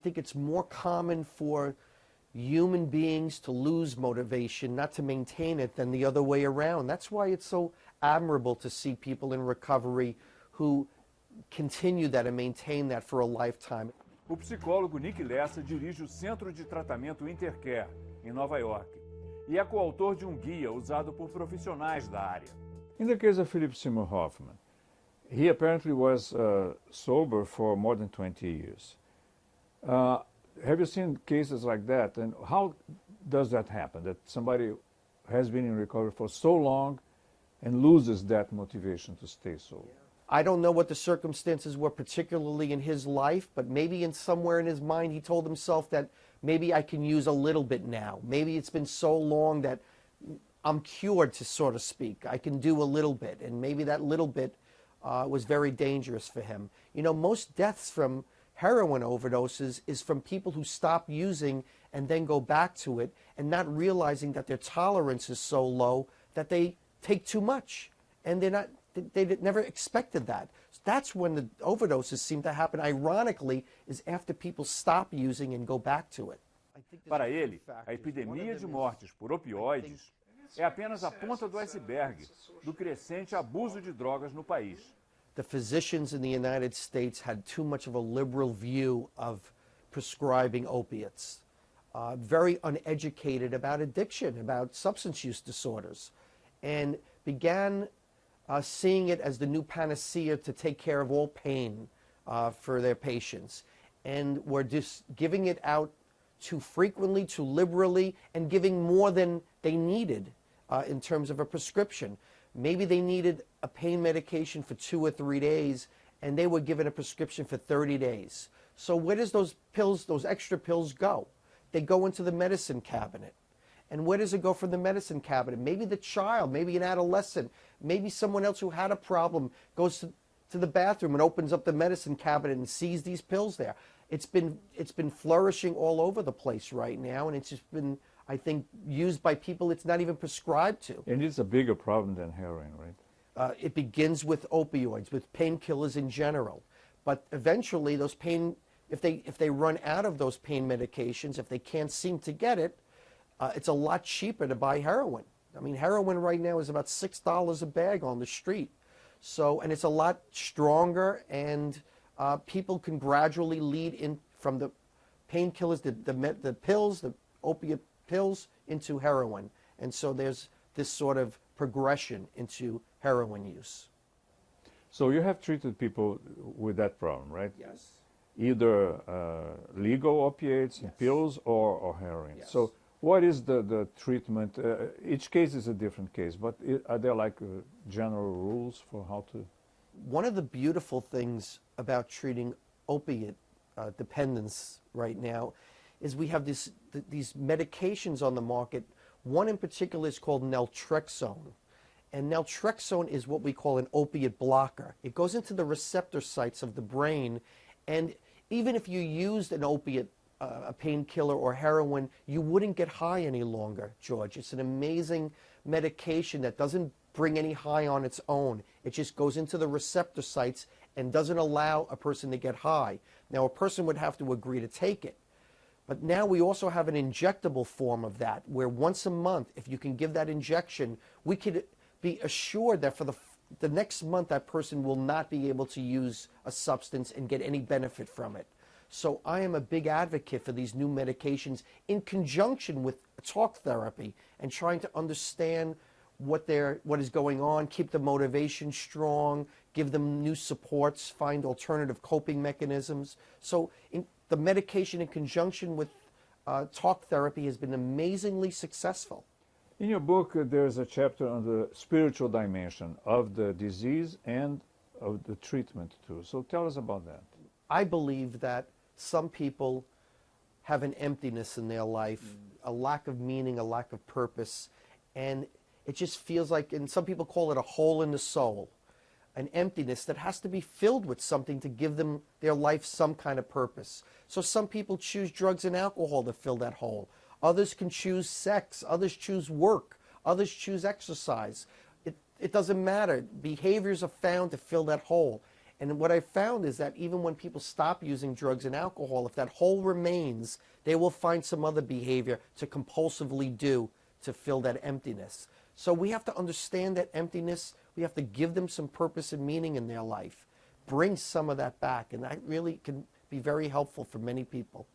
think it's more common for human beings to lose motivation, not to maintain it, than the other way around. That's why it's so admirable to see people in recovery who continue that and maintain that for a lifetime. O psicólogo Nick Lessa dirige o Centro de Tratamento Intercare, em Nova York, e é coautor de guia usado por profissionais da área. In the case of Phillip Seymour Hoffman, he apparently was sober for more than 20 years. Have you seen cases like that? And how does that happen, that somebody has been in recovery for so long and loses that motivation to stay sober? I don't know what the circumstances were particularly in his life, but maybe in somewhere in his mind he told himself that maybe I can use a little bit now. Maybe it's been so long that I'm cured, to sort of speak. I can do a little bit, and maybe that little bit was very dangerous for him. You know, most deaths from heroin overdoses is from people who stop using and then go back to it and not realizing that their tolerance is so low that they take too much, and they never expected that. That's when the overdoses seem to happen, ironically, is after people stop using and go back to it. Para ele, a epidemia de mortes por opioides é apenas a ponta do iceberg do crescente abuso de drogas no país. The physicians in the United States had too much of a liberal view of prescribing opiates. Very uneducated about addiction, about substance use disorders, and began seeing it as the new panacea to take care of all pain for their patients, and were just giving it out too frequently, too liberally, and giving more than they needed in terms of a prescription. Maybe they needed a pain medication for 2 or 3 days, and they were given a prescription for 30 days. So where does those pills, those extra pills, go? They go into the medicine cabinet. And where does it go from the medicine cabinet? Maybe the child, maybe an adolescent, maybe someone else who had a problem goes to the bathroom and opens up the medicine cabinet and sees these pills there. It's been flourishing all over the place right now, and it's just been, I think, used by people it's not even prescribed to. And it's a bigger problem than heroin, right? It begins with opioids, with painkillers in general. But eventually those pain, if they run out of those pain medications, if they can't seem to get it, it's a lot cheaper to buy heroin. I mean, heroin right now is about $6 a bag on the street. So, and it's a lot stronger, and people can gradually lead in from the painkillers, the pills, the opiate pills, into heroin. And so there's this sort of progression into heroin use. So you have treated people with that problem, right? Yes. Either legal opiates, Yes. pills, or heroin. Yes. So what is the treatment? Each case is a different case, but are there like general rules for how to? One of the beautiful things about treating opiate dependence right now is we have these medications on the market. One in particular is called naltrexone. And naltrexone is what we call an opiate blocker. It goes into the receptor sites of the brain, and even if you used an opiate, a painkiller or heroin, you wouldn't get high any longer, George. It's an amazing medication that doesn't bring any high on its own. It just goes into the receptor sites and doesn't allow a person to get high. Now, a person would have to agree to take it. But now we also have an injectable form of that, where once a month, if you can give that injection, we could be assured that for the next month that person will not be able to use a substance and get any benefit from it. So I am a big advocate for these new medications in conjunction with talk therapy and trying to understand what is going on, keep the motivation strong, give them new supports, find alternative coping mechanisms. So the medication in conjunction with talk therapy has been amazingly successful. In your book, there's a chapter on the spiritual dimension of the disease and of the treatment too. So tell us about that. I believe that some people have an emptiness in their life, a lack of meaning, a lack of purpose, and it just feels like, and some people call it a hole in the soul, an emptiness that has to be filled with something to give them their life some kind of purpose. So some people choose drugs and alcohol to fill that hole. Others can choose sex, others choose work, others choose exercise. It doesn't matter. Behaviors are found to fill that hole. And what I found is that even when people stop using drugs and alcohol, if that hole remains, they will find some other behavior to compulsively do to fill that emptiness. So we have to understand that emptiness. We have to give them some purpose and meaning in their life. Bring some of that back, and that really can be very helpful for many people.